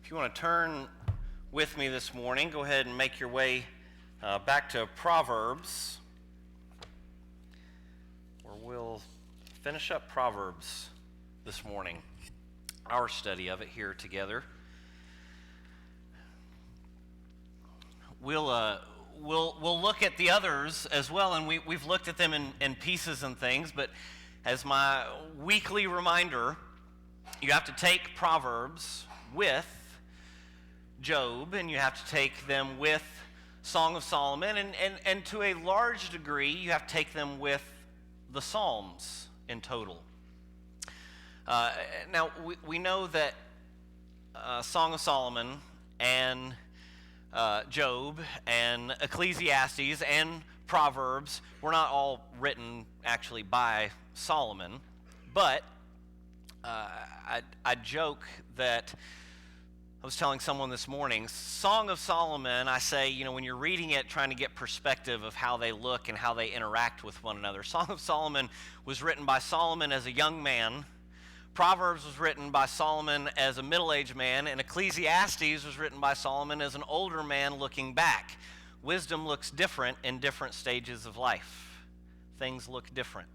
If you want to turn with me this morning, go ahead and make your way back to Proverbs, where we'll finish up Proverbs this morning, our study of it here together. We'll look at the others as well, and we've looked at them in pieces and things, but as my weekly reminder, you have to take Proverbs with Job, and you have to take them with Song of Solomon, and to a large degree, you have to take them with the Psalms in total. Now, we know that Song of Solomon and Job and Ecclesiastes and Proverbs were not all written actually by Solomon, but I joke that I was telling someone this morning, Song of Solomon, I say, when you're reading it, trying to get perspective of how they look and how they interact with one another. Song of Solomon was written by Solomon as a young man. Proverbs was written by Solomon as a middle-aged man, and Ecclesiastes was written by Solomon as an older man looking back. Wisdom looks different in different stages of life. Things look different.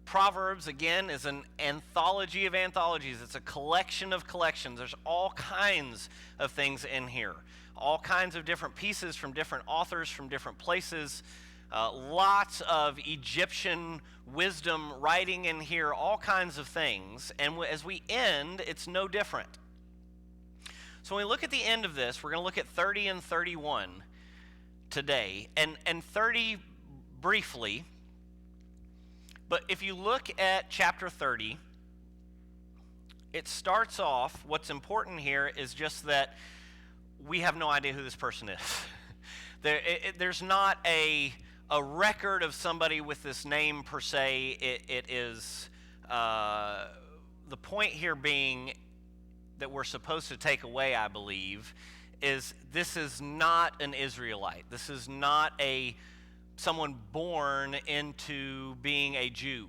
Proverbs, again, is an anthology of anthologies. It's a collection of collections. There's all kinds of things in here. All kinds of different pieces from different authors from different places. Lots of Egyptian wisdom writing in here, all kinds of things. And as we end, it's no different. So when we look at the end of this, we're going to look at 30 and 31 today. And 30 briefly. But if you look at chapter 30, it starts off, what's important here is just that we have no idea who this person is. There's not a record of somebody with this name per se. It is the point here being that we're supposed to take away, I believe, is this is not an Israelite. This is not someone born into being a Jew.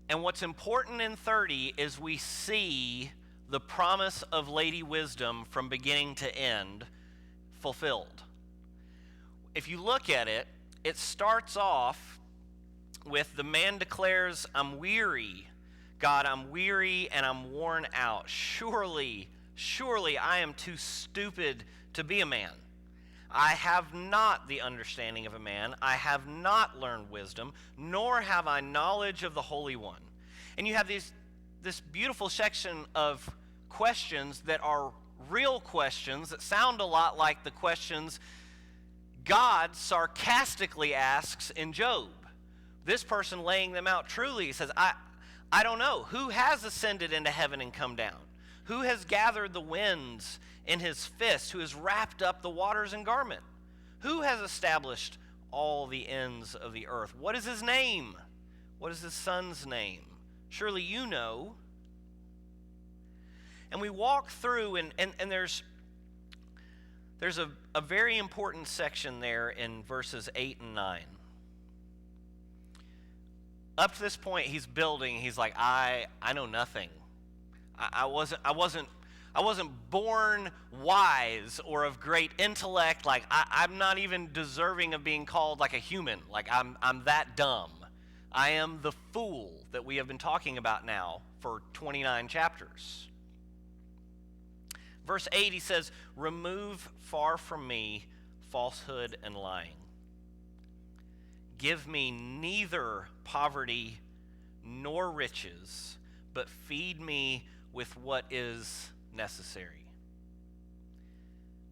And what's important in 30 is we see the promise of Lady Wisdom from beginning to end fulfilled. If you look at it, it starts off with the man declares, "I'm weary. God, I'm weary and I'm worn out. Surely I am too stupid to be a man. I have not the understanding of a man. I have not learned wisdom, nor have I knowledge of the Holy One." And you have this beautiful section of questions that are real questions that sound a lot like the questions God sarcastically asks in Job. This person laying them out truly says, I don't know. Who has ascended into heaven and come down? Who has gathered the winds in his fist? Who has wrapped up the waters in garment? Who has established all the ends of the earth? What is his name? What is his son's name? Surely you know. And we walk through, and there's a very important section there in verses 8 and 9. Up to this point, he's building. He's like, I know nothing. I wasn't born wise or of great intellect. Like I'm not even deserving of being called like a human. Like I'm that dumb. I am the fool that we have been talking about now for 29 chapters. Verse 8, he says, "Remove far from me falsehood and lying. Give me neither poverty nor riches, but feed me with what is necessary."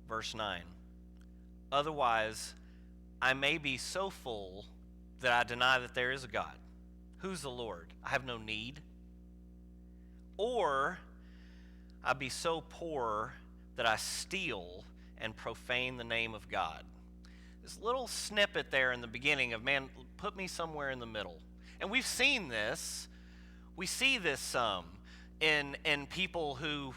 Verse 9, "Otherwise, I may be so full that I deny that there is a God. Who's the Lord? I have no need. Or I be so poor that I steal and profane the name of God." This little snippet there in the beginning of, man, put me somewhere in the middle. And we've seen this. We see this in people who,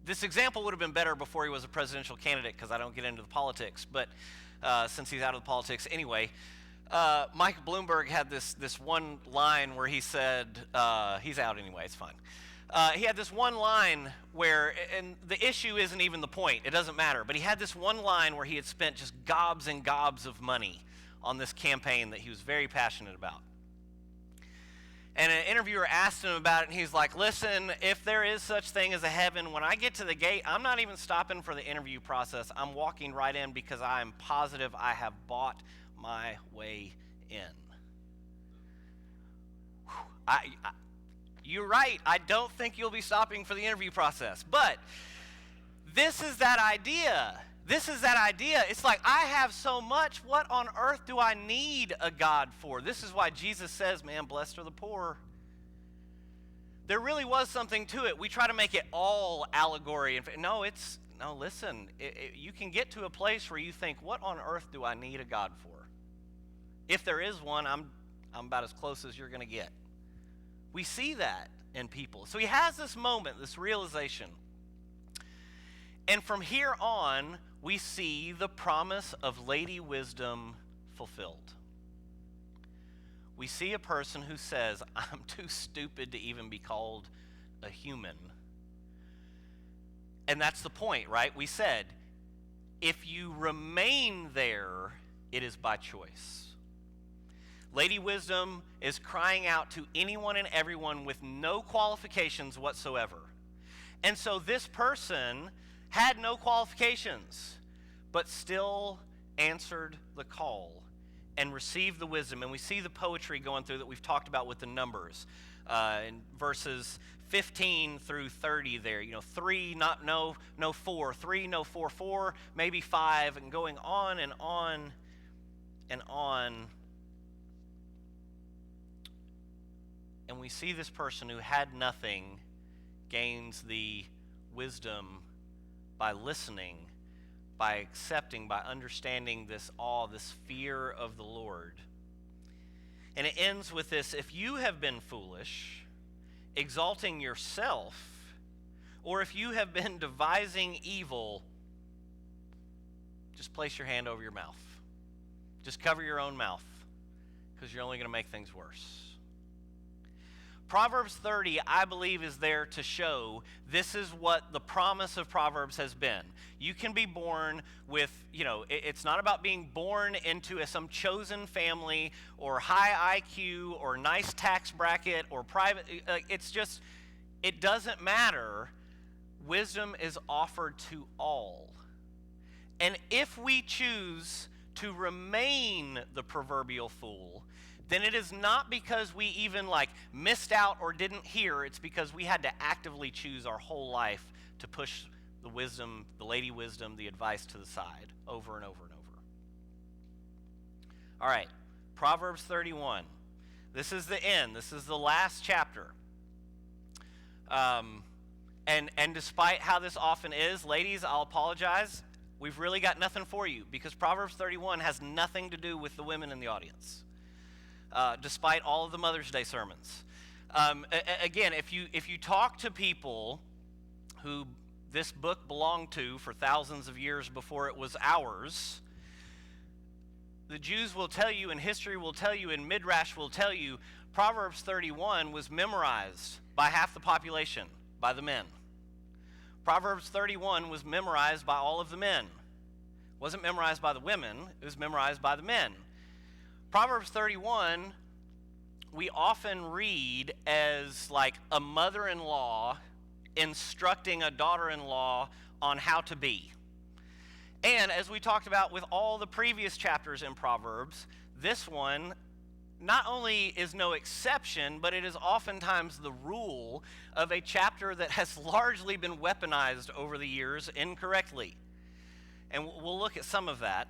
this example would have been better before he was a presidential candidate because I don't get into the politics, but since he's out of the politics anyway, Mike Bloomberg had this one line where he said, he's out anyway, it's fine. He had this one line where, and the issue isn't even the point, it doesn't matter, but he had this one line where he had spent just gobs and gobs of money on this campaign that he was very passionate about. And an interviewer asked him about it, and he's like, listen, if there is such thing as a heaven, when I get to the gate, I'm not even stopping for the interview process. I'm walking right in because I am positive I have bought my way in. You're right. I don't think you'll be stopping for the interview process. But this is that idea. This is that idea. It's like, I have so much. What on earth do I need a God for? This is why Jesus says, man, blessed are the poor. There really was something to it. We try to make it all allegory. No, listen. You can get to a place where you think, what on earth do I need a God for? If there is one, I'm about as close as you're going to get. We see that in people. So he has this moment, this realization. And from here on, we see the promise of Lady Wisdom fulfilled. We see a person who says, I'm too stupid to even be called a human. And that's the point, right? We said, if you remain there, it is by choice. Lady Wisdom is crying out to anyone and everyone with no qualifications whatsoever. And so this person had no qualifications, but still answered the call and received the wisdom. And we see the poetry going through that we've talked about with the numbers in verses 15 through 30 there. 3, no 4, 3, no 4, 4, maybe 5, and going on and on and on. And we see this person who had nothing gains the wisdom by listening, by accepting, by understanding this awe, this fear of the Lord. And it ends with this: if you have been foolish, exalting yourself, or if you have been devising evil, just place your hand over your mouth. Just cover your own mouth, because you're only going to make things worse. Proverbs 30, I believe, is there to show this is what the promise of Proverbs has been. You can be born with, it's not about being born into some chosen family or high IQ or nice tax bracket or private. It doesn't matter. Wisdom is offered to all. And if we choose to remain the proverbial fool, then it is not because we even missed out or didn't hear. It's because we had to actively choose our whole life to push the wisdom, the Lady Wisdom, the advice to the side over and over and over. All right, Proverbs 31. This is the end. This is the last chapter. And despite how this often is, ladies, I'll apologize. We've really got nothing for you because Proverbs 31 has nothing to do with the women in the audience. Despite all of the Mother's Day sermons. Again, if you talk to people who this book belonged to for thousands of years before it was ours, the Jews will tell you, and history will tell you, and Midrash will tell you, Proverbs 31 was memorized by half the population, by the men. Proverbs 31 was memorized by all of the men. It wasn't memorized by the women, it was memorized by the men. Proverbs 31, we often read as a mother-in-law instructing a daughter-in-law on how to be. And as we talked about with all the previous chapters in Proverbs, this one not only is no exception, but it is oftentimes the rule of a chapter that has largely been weaponized over the years incorrectly. And we'll look at some of that.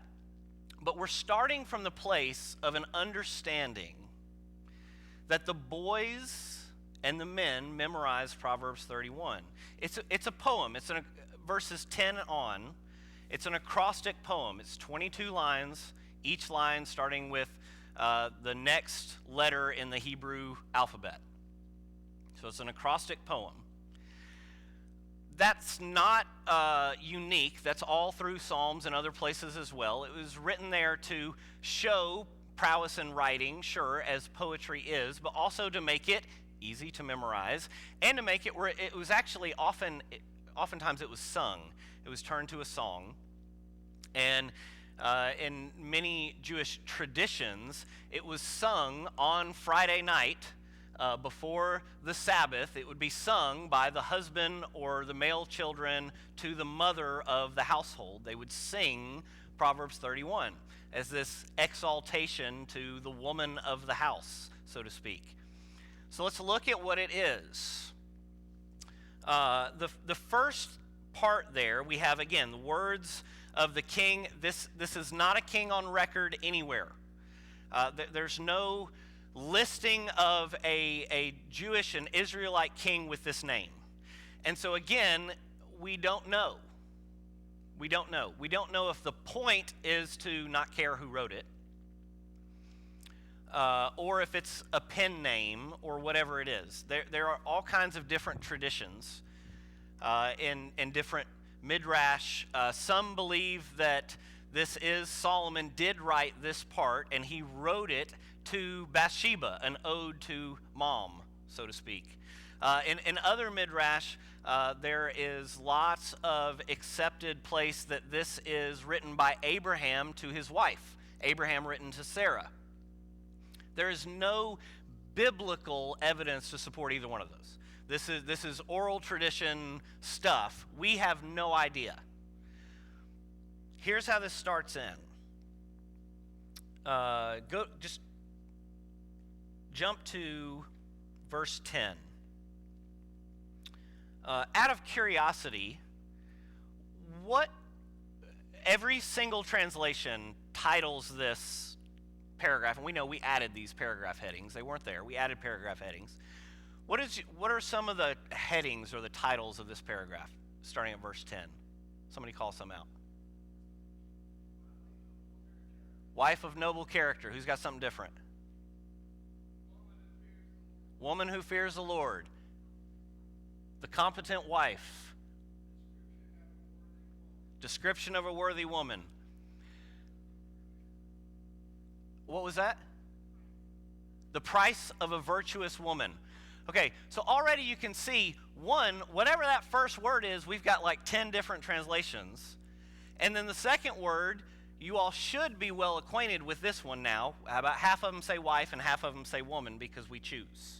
But we're starting from the place of an understanding that the boys and the men memorize Proverbs 31. It's a poem. It's verses 10 on. It's an acrostic poem. It's 22 lines, each line starting with the next letter in the Hebrew alphabet. So it's an acrostic poem. That's not unique. That's all through Psalms and other places as well. It was written there to show prowess in writing, sure, as poetry is, but also to make it easy to memorize, and to make it where it was actually oftentimes it was sung. It was turned to a song. And in many Jewish traditions, it was sung on Friday night before the Sabbath. It would be sung by the husband or the male children to the mother of the household. They would sing Proverbs 31 as this exaltation to the woman of the house, so to speak. So let's look at what it is. The first part there, we have, again, the words of the king. This is not a king on record anywhere. There's no listing of a Jewish and Israelite king with this name. And so again, we don't know. We don't know. We don't know if the point is to not care who wrote it, or if it's a pen name or whatever it is. There are all kinds of different traditions in different midrash. Some believe that this is Solomon did write this part, and he wrote it to Bathsheba, an ode to mom, so to speak. In other midrash, there is lots of accepted place that this is written by Abraham to his wife, Abraham written to Sarah. There is no biblical evidence to support either one of those. This is oral tradition stuff. We have no idea. Here's how this starts in. Just jump to verse 10. Out of curiosity, every single translation titles this paragraph, and we know we added these paragraph headings. They weren't there. We added paragraph headings. What are some of the headings or the titles of this paragraph, starting at verse 10? Somebody call some out. Wife of noble character. Who's got something different? Woman who fears the Lord. The competent wife. Description of a worthy woman. What was that? The price of a virtuous woman. Okay, so already you can see, whatever that first word is, we've got like 10 different translations. And then the second word, you all should be well acquainted with this one now. About half of them say wife and half of them say woman because we choose.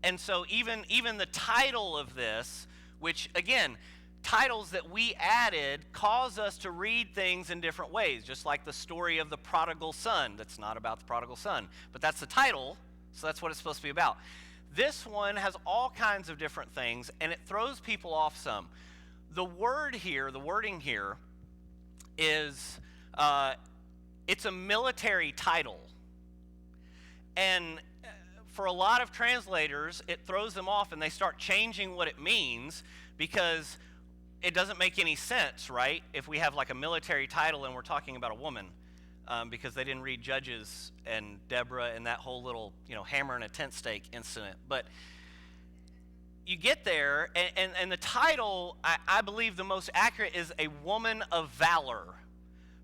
And so even the title of this, which again, titles that we added cause us to read things in different ways, just like the story of the prodigal son. That's not about the prodigal son, but that's the title, so that's what it's supposed to be about. This one has all kinds of different things, and it throws people off some. The wording here is, it's a military title. And for a lot of translators, it throws them off and they start changing what it means because it doesn't make any sense, right? If we have like a military title and we're talking about a woman, because they didn't read Judges and Deborah and that whole little, hammer and a tent stake incident. But you get there, and the title, I believe the most accurate is a woman of valor,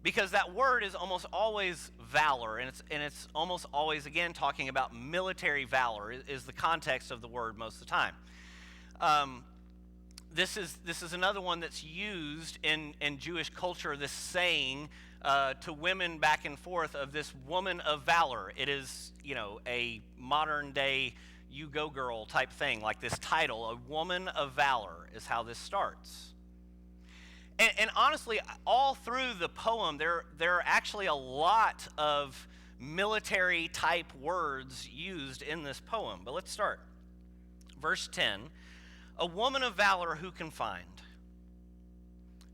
because that word is almost always valor, and it's almost always, again, talking about military valor is the context of the word most of the time. This is another one that's used in Jewish culture, this saying to women back and forth of this woman of valor. It is, a modern day you go girl type thing, like this title, a woman of valor is how this starts. And honestly, all through the poem, there are actually a lot of military type words used in this poem. But let's start. Verse 10, a woman of valor who can find?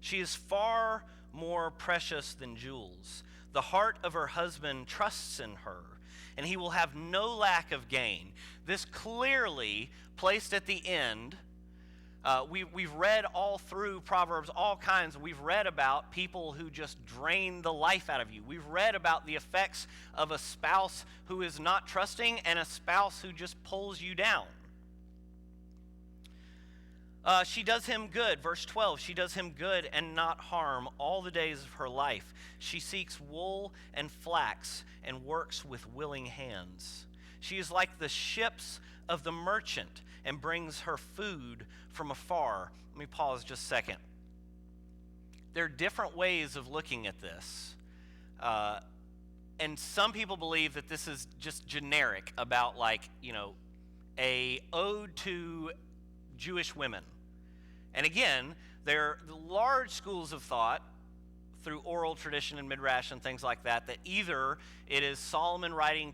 She is far more precious than jewels. The heart of her husband trusts in her, and he will have no lack of gain. This clearly placed at the end. We've read all through Proverbs, all kinds. We've read about people who just drain the life out of you. We've read about the effects of a spouse who is not trusting and a spouse who just pulls you down. She does him good. Verse 12, she does him good and not harm all the days of her life. She seeks wool and flax and works with willing hands. She is like the ships of the merchant and brings her food from afar. Let me pause just a second. There are different ways of looking at this. And some people believe that this is just generic about, like, a ode to Jewish women. And again, there are large schools of thought through oral tradition and midrash and things like that, that either it is Solomon writing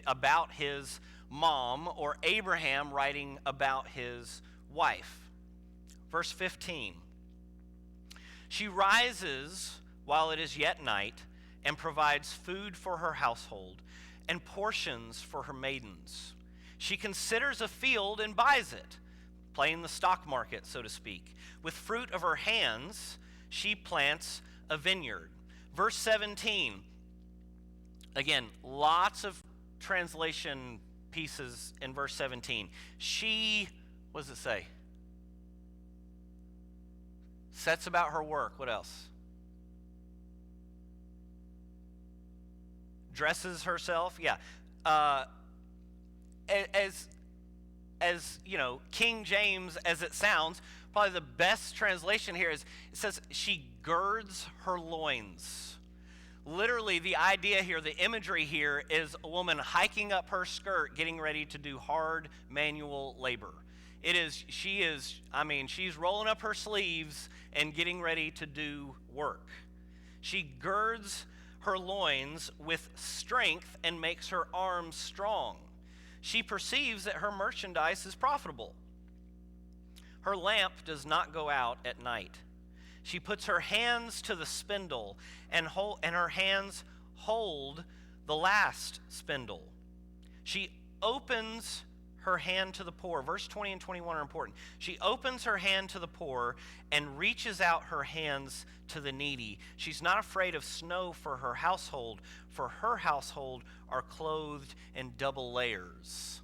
about his mom or Abraham writing about his wife. Verse 15. She rises while it is yet night and provides food for her household and portions for her maidens. She considers a field and buys it, playing the stock market, so to speak. With fruit of her hands, she plants a vineyard. Verse 17. Again, lots of translation pieces in verse 17. She, what does it say? Sets about her work. What else? Dresses herself. Yeah. As King James as it sounds, probably the best translation here is, it says she girds her loins. Literally, the idea here, the imagery here, is a woman hiking up her skirt, getting ready to do hard manual labor. She's rolling up her sleeves and getting ready to do work. She girds her loins with strength and makes her arms strong. She perceives that her merchandise is profitable. Her lamp does not go out at night. She puts her hands to the spindle, and her hands hold the last spindle. She opens her hand to the poor. Verse 20 and 21 are important. She opens her hand to the poor and reaches out her hands to the needy. She's not afraid of snow for her household are clothed in double layers.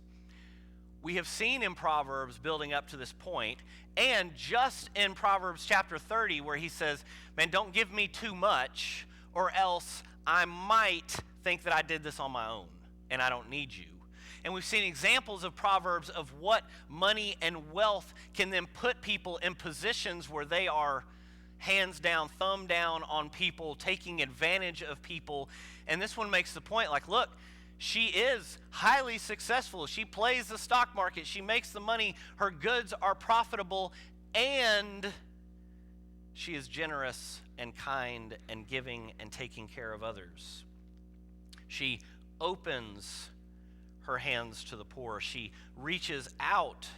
We have seen in Proverbs building up to this point, and just in Proverbs chapter 30 where he says, man, don't give me too much or else I might think that I did this on my own and I don't need you. And we've seen examples of Proverbs of what money and wealth can then put people in positions where they are hands down, thumb down on people, taking advantage of people. And this one makes the point, like, look, she is highly successful. She plays the stock market. She makes the money. Her goods are profitable. And she is generous and kind and giving and taking care of others. She opens her hands to the poor. She reaches out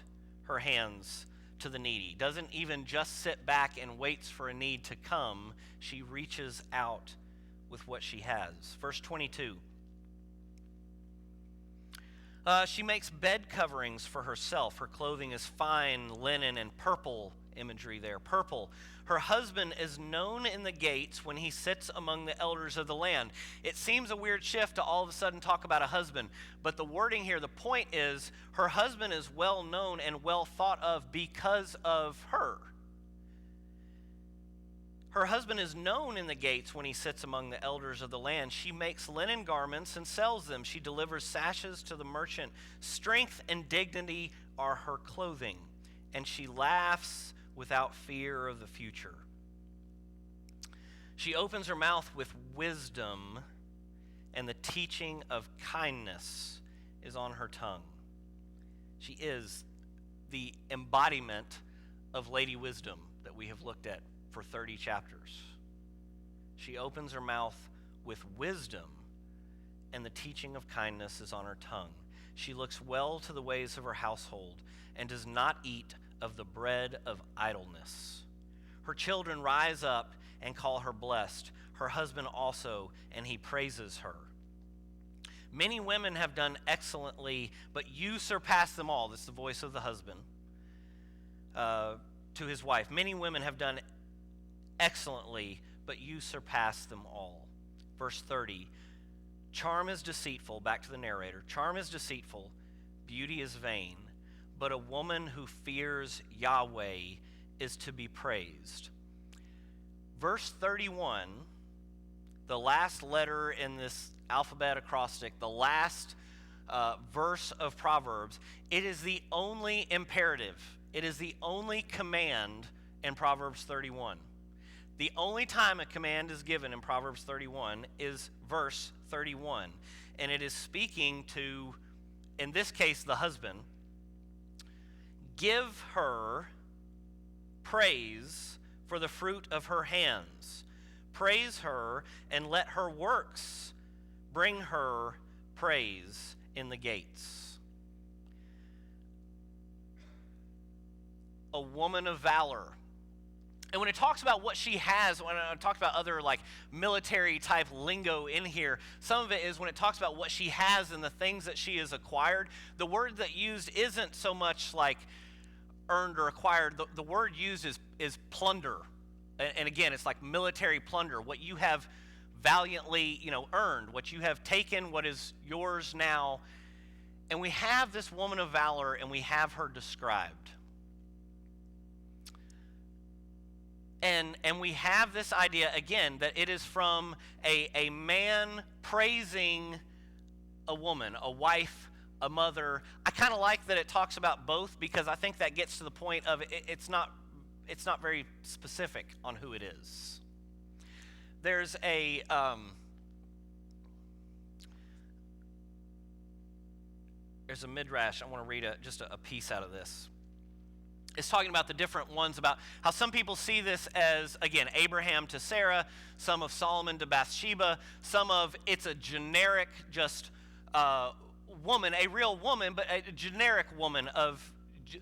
her hands to the needy. Doesn't even just sit back and waits for a need to come. She reaches out with what she has. Verse 22. She makes bed coverings for herself. Her clothing is fine linen and purple imagery there. Purple. Her husband is known in the gates when he sits among the elders of the land. It seems a weird shift to all of a sudden talk about a husband, but the wording here, the point is, her husband is well known and well thought of because of her. Her husband is known in the gates when he sits among the elders of the land. She makes linen garments and sells them. She delivers sashes to the merchant. Strength and dignity are her clothing, and she laughs without fear of the future. She opens her mouth with wisdom, and the teaching of kindness is on her tongue. She is the embodiment of Lady Wisdom that we have looked at for 30 chapters. She opens her mouth with wisdom, and the teaching of kindness is on her tongue. She looks well to the ways of her household and does not eat of the bread of idleness. Her children rise up and call her blessed, her husband also, and he praises her. Many women have done excellently, but you surpass them all. This is the voice of the husband to his wife. Many women have done excellently, but you surpass them all. Verse 30, charm is deceitful, back to the narrator. Charm is deceitful, beauty is vain. but a woman who fears Yahweh is to be praised. Verse 31, the last letter in this alphabet acrostic, the last verse of Proverbs, it is the only imperative. It is the only command in Proverbs 31. The only time a command is given in Proverbs 31 is verse 31. And it is speaking to, in this case, the husband. Give her praise for the fruit of her hands. Praise her and let her works bring her praise in the gates. A woman of valor. And when it talks about what she has, when I talked about other like military type lingo in here, some of it is when it talks about what she has and the things that she has acquired. The word that used isn't so much like earned or acquired. The word used is plunder. And again, it's like military plunder. What you have valiantly, earned, what you have taken, what is yours now. And we have this woman of valor, and we have her described. And we have this idea, again, that it is from a man praising a woman, a wife, a mother. I kind of like that it talks about both, because I think that gets to the point of it's not very specific on who it is. There's a midrash. I want to read just a piece out of this. It's talking about the different ones, about how some people see this as, again, Abraham to Sarah, some of Solomon to Bathsheba, some of it's a generic just woman, a real woman, but a generic woman of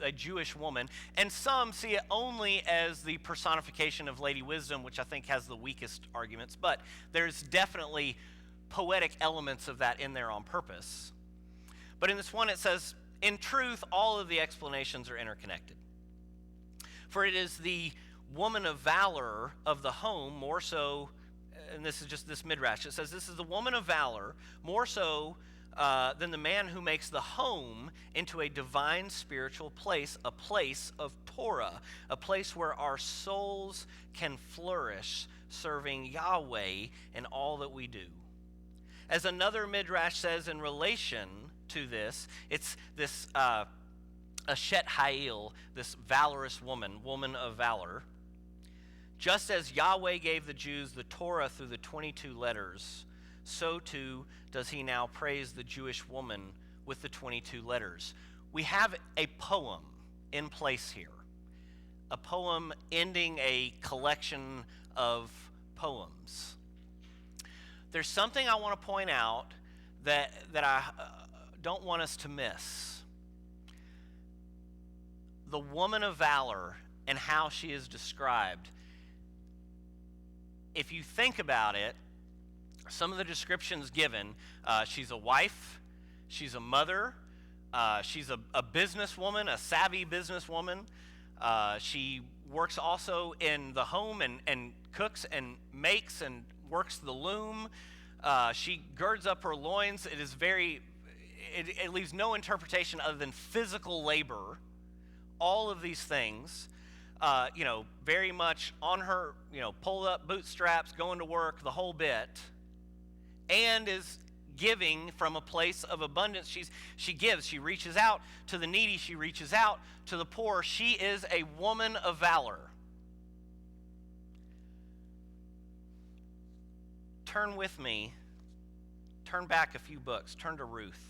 a Jewish woman, and some see it only as the personification of Lady Wisdom, which I think has the weakest arguments, but there's definitely poetic elements of that in there on purpose. But in this one it says, in truth, all of the explanations are interconnected. For it is the woman of valor of the home, more so, and this is just this midrash, it says this is the woman of valor, more so than the man who makes the home into a divine spiritual place, a place of Torah, a place where our souls can flourish, serving Yahweh in all that we do. As another midrash says in relation to this, it's this Ashet Ha'il, this valorous woman of valor. Just as Yahweh gave the Jews the Torah through the 22 letters, so too does he now praise the Jewish woman with the 22 letters. We have a poem in place here, a poem ending a collection of poems. There's something I want to point out that I don't want us to miss. The woman of valor and how she is described. If you think about it, some of the descriptions given, she's a wife, she's a mother, she's a businesswoman, a savvy businesswoman. She works also in the home and cooks and makes and works the loom. She girds up her loins. It leaves no interpretation other than physical labor. All of these things, very much on her, pulled up bootstraps, going to work, the whole bit, and is giving from a place of abundance. She gives. She reaches out to the needy. She reaches out to the poor. She is a woman of valor. Turn with me. Turn back a few books. Turn to Ruth.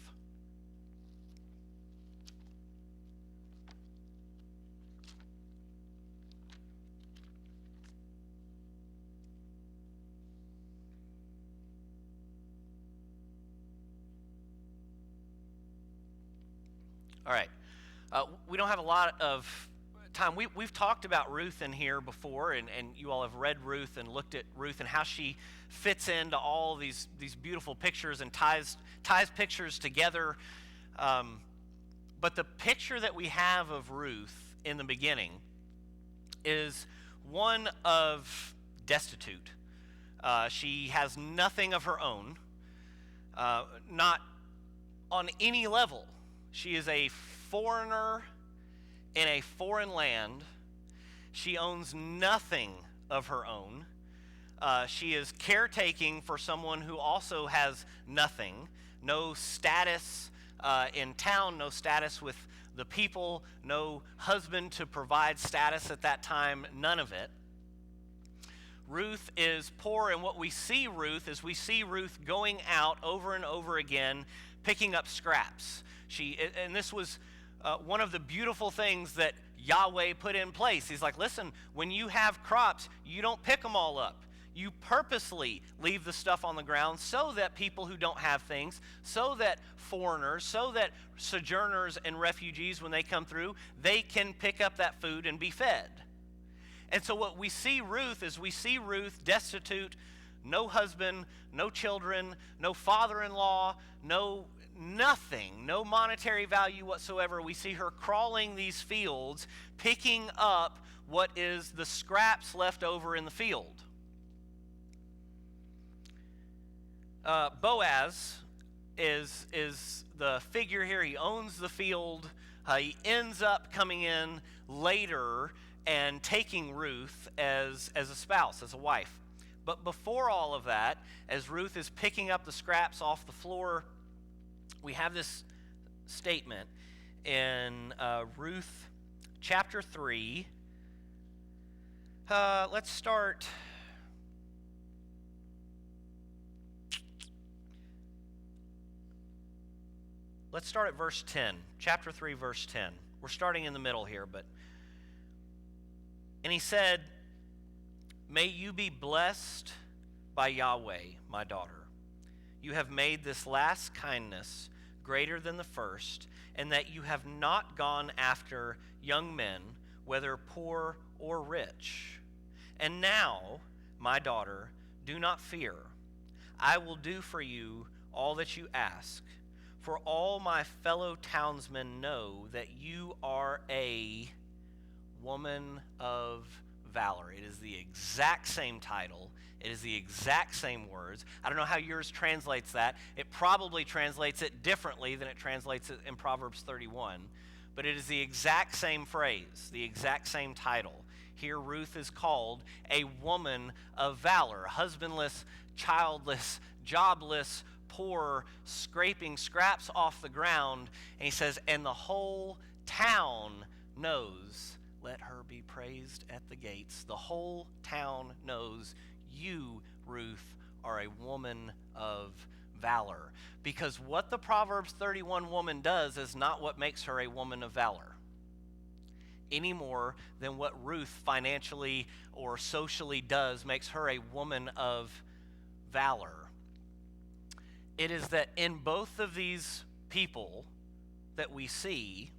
All right. We don't have a lot of time. We've talked about Ruth in here before, and you all have read Ruth and looked at Ruth and how she fits into all these beautiful pictures and ties pictures together. But the picture that we have of Ruth in the beginning is one of destitute. She has nothing of her own, not on any level. She is a foreigner in a foreign land. She owns nothing of her own. She is caretaking for someone who also has nothing, no status in town, no status with the people, no husband to provide status at that time, none of it. Ruth is poor, and what we see Ruth going out over and over again, picking up scraps. And this was one of the beautiful things that Yahweh put in place. He's like, listen, when you have crops, you don't pick them all up. You purposely leave the stuff on the ground so that people who don't have things, so that foreigners, so that sojourners and refugees, when they come through, they can pick up that food and be fed. And so what we see Ruth destitute, no husband, no children, no father-in-law, nothing, no monetary value whatsoever. We see her crawling these fields, picking up what is the scraps left over in the field. Boaz is the figure here. He owns the field. He ends up coming in later and taking Ruth as a spouse, as a wife. But before all of that, as Ruth is picking up the scraps off the floor, we have this statement in Ruth chapter 3. Let's start at verse 10. Chapter 3, verse 10. We're starting in the middle here, and he said, "May you be blessed by Yahweh, my daughter. You have made this last kindness greater than the first, and that you have not gone after young men, whether poor or rich. And now, my daughter, do not fear. I will do for you all that you ask. For all my fellow townsmen know that you are a woman of valor." It is the exact same title. It is the exact same words. I don't know how yours translates that. It probably translates it differently than it translates it in Proverbs 31. But it is the exact same phrase, the exact same title. Here Ruth is called a woman of valor, husbandless, childless, jobless, poor, scraping scraps off the ground. And he says, and the whole town knows, let her be praised at the gates. The whole town knows you, Ruth, are a woman of valor. Because what the Proverbs 31 woman does is not what makes her a woman of valor, any more than what Ruth financially or socially does makes her a woman of valor. It is that in both of these people that we see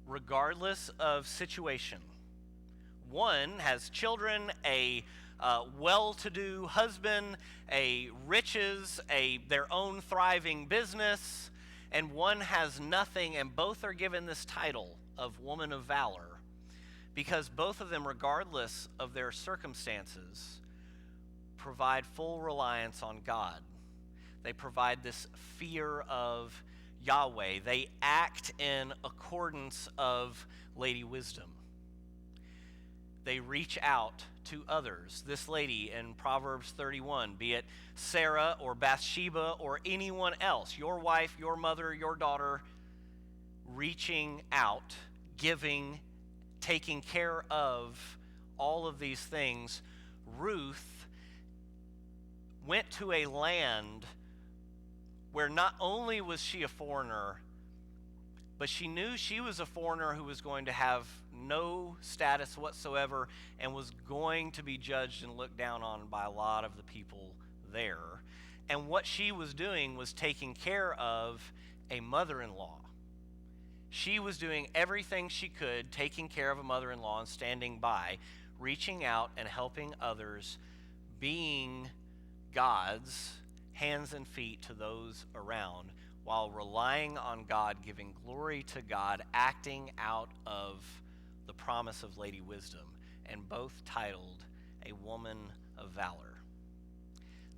regardless of situation. One has children, a well-to-do husband, their own thriving business, and one has nothing, and both are given this title of woman of valor because both of them, regardless of their circumstances, provide full reliance on God. They provide this fear of Yahweh. They act in accordance of Lady Wisdom. They reach out to others. This lady in Proverbs 31, be it Sarah or Bathsheba or anyone else, your wife, your mother, your daughter, reaching out, giving, taking care of all of these things. Ruth went to a land where not only was she a foreigner, but she knew she was a foreigner who was going to have no status whatsoever and was going to be judged and looked down on by a lot of the people there. And what she was doing was taking care of a mother-in-law. She was doing everything she could, taking care of a mother-in-law and standing by, reaching out and helping others, being God's hands and feet to those around, while relying on God, giving glory to God, acting out of the promise of Lady Wisdom, and both titled a woman of valor.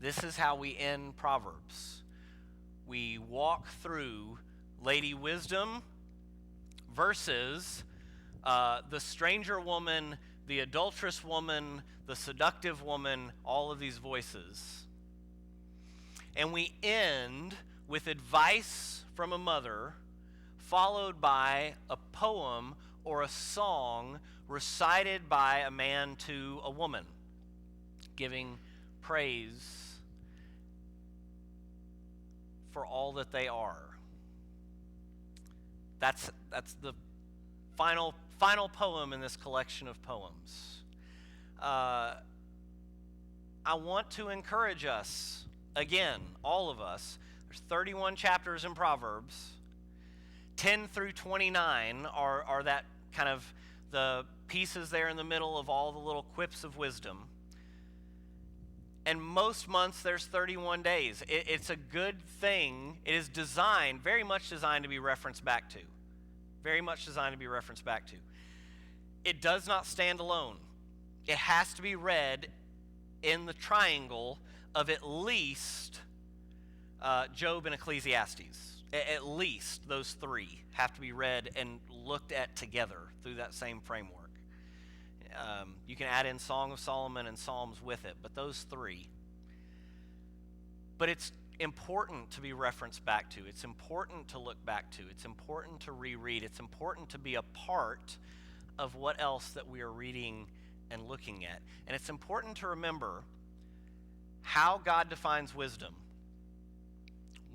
This is how we end Proverbs. We walk through Lady Wisdom, versus the stranger woman, the adulterous woman, the seductive woman, all of these voices. And we end with advice from a mother, followed by a poem or a song recited by a man to a woman, giving praise for all that they are. That's the final poem in this collection of poems. I want to encourage us, again, all of us. There's 31 chapters in Proverbs. 10 through 29 are that kind of the pieces there in the middle of all the little quips of wisdom. And most months there's 31 days. It's a good thing. It is designed, very much designed to be referenced back to. Very much designed to be referenced back to. It does not stand alone. It has to be read in the triangle of at least Job and Ecclesiastes. At least those three have to be read and looked at together through that same framework. You can add in Song of Solomon and Psalms with it, but those three. But it's important to be referenced back to. It's important to look back to. It's important to reread. It's important to be a part of what else that we are reading and looking at. And it's important to remember how God defines wisdom,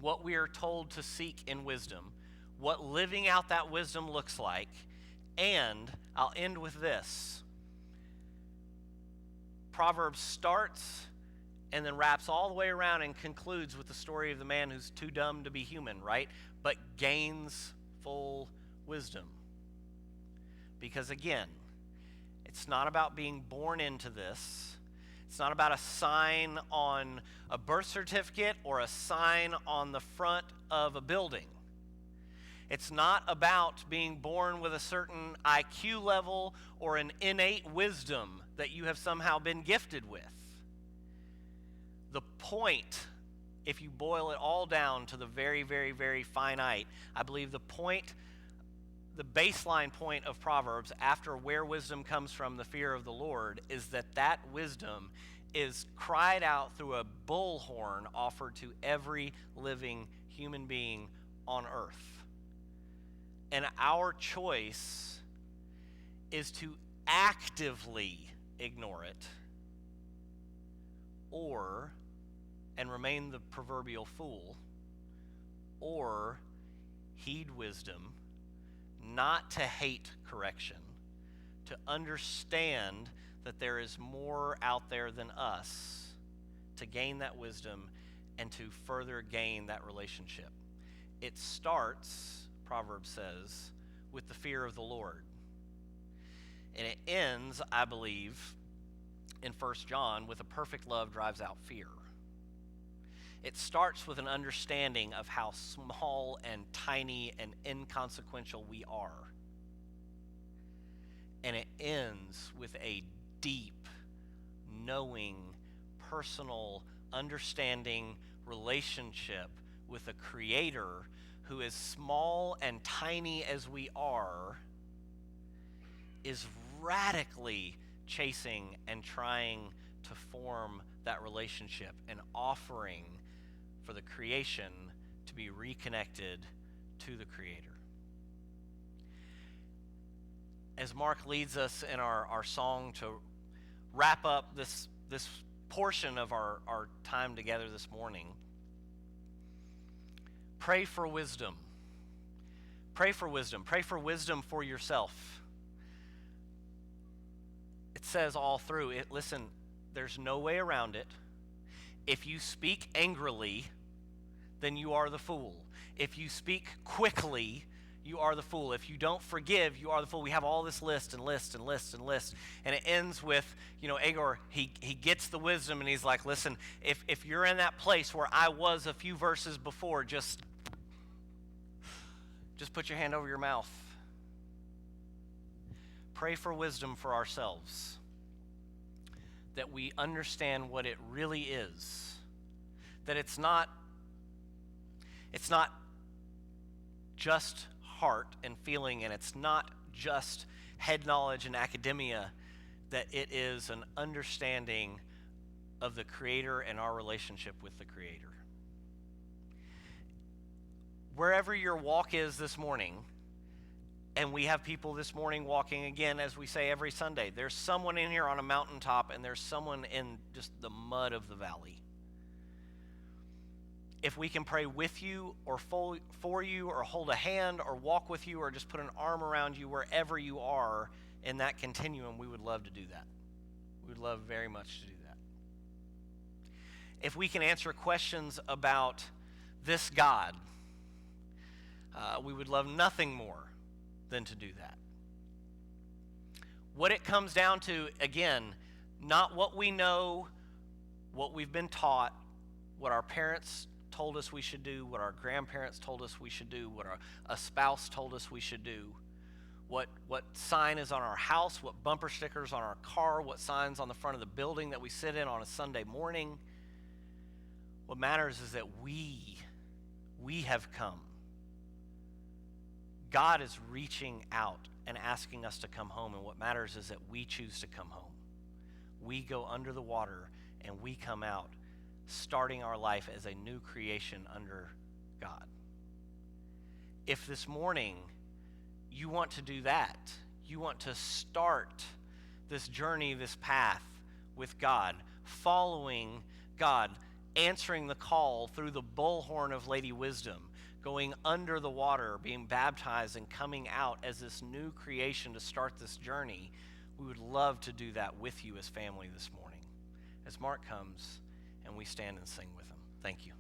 what we are told to seek in wisdom, what living out that wisdom looks like, and I'll end with this. Proverbs starts and then wraps all the way around and concludes with the story of the man who's too dumb to be human, right? But gains full wisdom. Because again, it's not about being born into this. It's not about a sign on a birth certificate or a sign on the front of a building. It's not about being born with a certain IQ level or an innate wisdom that you have somehow been gifted with. The point, if you boil it all down to the very, very, very finite, I believe the baseline point of Proverbs, after where wisdom comes from, the fear of the Lord, is that wisdom is cried out through a bullhorn offered to every living human being on earth. And our choice is to actively ignore it and remain the proverbial fool, or heed wisdom, not to hate correction, to understand that there is more out there than us, to gain that wisdom and to further gain that relationship. It starts, Proverbs says, with the fear of the Lord. And it ends, I believe, in 1 John with a perfect love drives out fear. It starts with an understanding of how small and tiny and inconsequential we are. And it ends with a deep, knowing, personal, understanding relationship with a Creator who, as small and tiny as we are, is radically chasing and trying to form that relationship and offering for the creation to be reconnected to the Creator. As Mark leads us in our song to wrap up this portion of our time together this morning, pray for wisdom. Pray for wisdom. Pray for wisdom for yourself. It says all through it, listen, there's no way around it. If you speak angrily, then you are the fool. If you speak quickly, you are the fool. If you don't forgive, you are the fool. We have all this list and list and list and list. And it ends with, Agur, he gets the wisdom and he's like, listen, if you're in that place where I was a few verses before, just put your hand over your mouth. Pray for wisdom for ourselves, that we understand what it really is, that it's not just heart and feeling, and it's not just head knowledge and academia, that it is an understanding of the Creator and our relationship with the Creator. Wherever your walk is this morning, and we have people this morning walking again, as we say every Sunday, there's someone in here on a mountaintop and there's someone in just the mud of the valley. If we can pray with you or for you or hold a hand or walk with you or just put an arm around you wherever you are in that continuum, we would love to do that. We would love very much to do that. If we can answer questions about this God, we would love nothing more than to do that. What it comes down to, again, not what we know, what we've been taught, what our parents told us we should do, what our grandparents told us we should do, what a spouse told us we should do, what sign is on our house, what bumper stickers on our car, what signs on the front of the building that we sit in on a Sunday morning. What matters is that we have come. God is reaching out and asking us to come home, and what matters is that we choose to come home. We go under the water and we come out, starting our life as a new creation under God. If this morning you want to do that, you want to start this journey, this path with God, following God, answering the call through the bullhorn of Lady Wisdom, going under the water, being baptized, and coming out as this new creation to start this journey, we would love to do that with you as family this morning. As Mark comes and we stand and sing with him. Thank you.